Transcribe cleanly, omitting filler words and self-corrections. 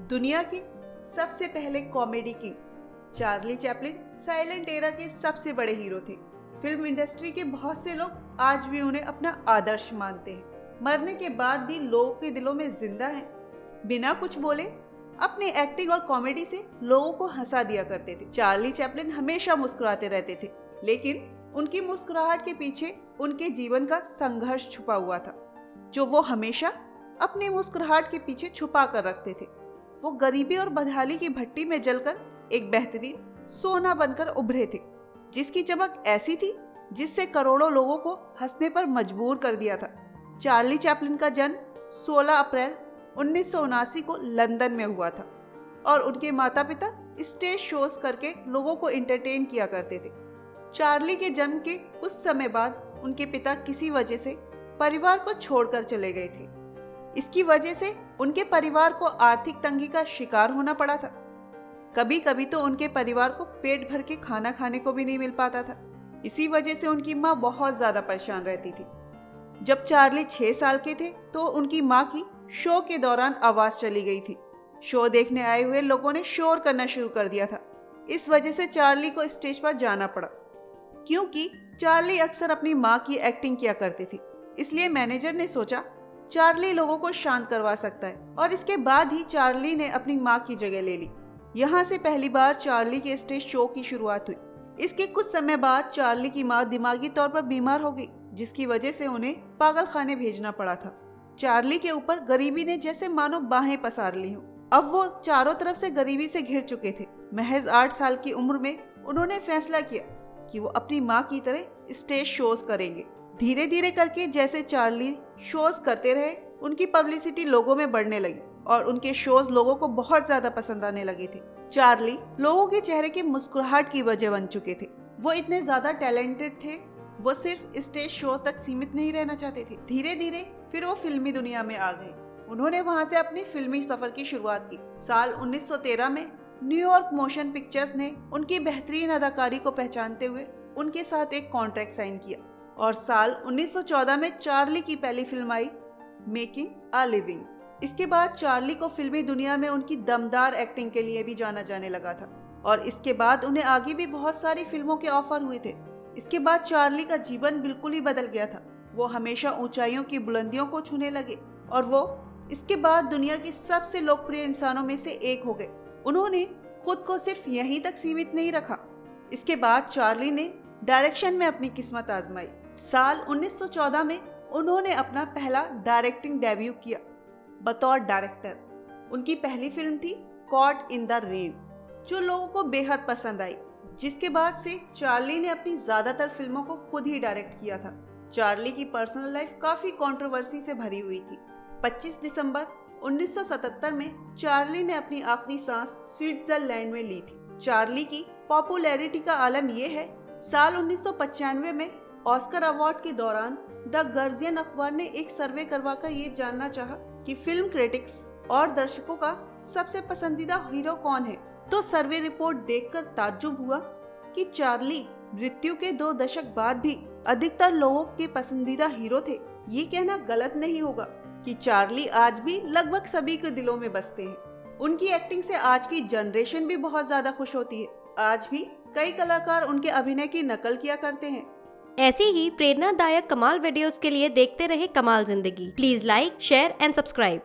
दुनिया के सबसे पहले comedy king Charlie Chaplin silent era के सबसे बड़े हीरो थे। फिल्म इंडस्ट्री के बहुत से लोग आज भी उन्हें अपना आदर्श मानते हैं। मरने के बाद भी लोगों के दिलों में जिंदा हैं। बिना कुछ बोले अपनी एक्टिंग और कॉमेडी से लोगों को हंसा दिया करते थे। चार्ली चैपलिन हमेशा मुस्कुराते रहते थे, लेकिन उनकी मुस्कुराहट के पीछे उनके जीवन का संघर्ष छुपा हुआ था, जो वो हमेशा अपनी मुस्कुराहट के पीछे छुपा कर रखते थे। वो गरीबी और बदहाली की भट्टी में जलकर एक बेहतरीन सोना बनकर उभरे थे, जिसकी चमक ऐसी थी जिससे करोड़ों लोगों को हंसने पर मजबूर कर दिया था। चार्ली चैपलिन का जन्म 16 अप्रैल 1979 को लंदन में हुआ था और उनके माता पिता स्टेज शोज करके लोगों को एंटरटेन किया करते थे। चार्ली के जन्म के कुछ समय बाद उनके पिता किसी वजह से परिवार को छोड़कर चले गए थे। इसकी वजह से उनके परिवार को आर्थिक तंगी का शिकार होना पड़ा था। कभी कभी तो उनके परिवार को पेट भर के खाना खाने को भी नहीं मिल पाता था। इसी वजह से उनकी माँ बहुत ज्यादा परेशान रहती थी। जब चार्ली 6 साल के थे तो उनकी माँ की शो के दौरान आवाज चली गई थी। शो देखने आए हुए लोगों ने शोर करना शुरू कर दिया था। इस वजह से चार्ली को स्टेज पर जाना पड़ा। क्योंकि चार्ली अक्सर अपनी माँ की एक्टिंग किया करती थी, इसलिए मैनेजर ने सोचा चार्ली लोगों को शांत करवा सकता है, और इसके बाद ही चार्ली ने अपनी माँ की जगह ले ली। यहाँ से पहली बार चार्ली के स्टेज शो की शुरुआत हुई। इसके कुछ समय बाद चार्ली की माँ दिमागी तौर पर बीमार हो गई, जिसकी वजह से उन्हें पागल खाने भेजना पड़ा था। चार्ली के ऊपर गरीबी ने जैसे मानो बाहें पसार ली हो। अब वो चारों तरफ से गरीबी से घिर चुके थे। महज 8 साल की उम्र में उन्होंने फैसला किया कि वो अपनी माँ की तरह स्टेज शोज करेंगे। धीरे धीरे करके जैसे चार्ली शोज करते रहे, उनकी पब्लिसिटी लोगों में बढ़ने लगी और उनके शोज लोगों को बहुत ज्यादा पसंद आने लगे थे। चार्ली लोगों के चेहरे की मुस्कुराहट की वजह बन चुके थे। वो इतने ज्यादा टैलेंटेड थे, वो सिर्फ स्टेज शो तक सीमित नहीं रहना चाहते थे। धीरे धीरे फिर वो फिल्मी दुनिया में आ गए। उन्होंने वहां से अपनी फिल्मी सफर की शुरुआत की। साल 1913 में न्यूयॉर्क मोशन पिक्चर्स ने उनकी बेहतरीन अदाकारी को पहचानते हुए उनके साथ एक कॉन्ट्रैक्ट साइन किया, और साल 1914 में चार्ली की पहली film I making a living. इसके बाद चार्ली को फिल्मी दुनिया में उनकी दमदार एक्टिंग के लिए भी जाना जाने लगा था, और इसके बाद उन्हें आगे भी बहुत सारी फिल्मों के ऑफर हुए थे। इसके बाद चार्ली का जीवन बिल्कुल ही बदल गया था। वो हमेशा ऊंचाइयों की बुलंदियों को छूने लगे और वो इसके बाद दुनिया के सबसे लोकप्रिय इंसानों में से एक हो गए। उन्होंने खुद को सिर्फ यहीं तक सीमित नहीं रखा। इसके बाद चार्ली ने डायरेक्शन में अपनी किस्मत आजमाई। साल 1914 में उन्होंने अपना पहला डायरेक्टिंग डेब्यू किया बतौर डायरेक्टर। उनकी पहली फिल्म थी कॉट इन द रेन, जो लोगों को बेहद पसंद आई। जिसके बाद से चार्ली ने अपनी ज्यादातर फिल्मों को खुद ही डायरेक्ट किया था। चार्ली की पर्सनल लाइफ काफी कंट्रोवर्सी से भरी हुई थी। 25 दिसंबर 1977 में चार्ली ने अपनी आखिरी सांस स्विट्जरलैंड में ली थी। चार्ली की पॉपुलैरिटी का आलम यह है, साल 1995 में ऑस्कर अवार्ड के दौरान द गार्जियन अखबार ने एक सर्वे करवाकर ये जानना चाहा कि फिल्म क्रिटिक्स और दर्शकों का सबसे पसंदीदा हीरो कौन है, तो सर्वे रिपोर्ट देखकर ताज्जुब हुआ कि चार्ली मृत्यु के 2 दशक बाद भी अधिकतर लोगों के पसंदीदा हीरो थे। ये कहना गलत नहीं होगा कि चार्ली आज भी लगभग सभी के दिलों में बसते हैं। उनकी एक्टिंग से आज की जनरेशन भी बहुत ज्यादा खुश होती है। आज भी कई कलाकार उनके अभिनय की नकल किया करते हैं। ऐसी ही प्रेरणादायक कमाल वीडियोस के लिए देखते रहे कमाल जिंदगी। Please like, share and subscribe.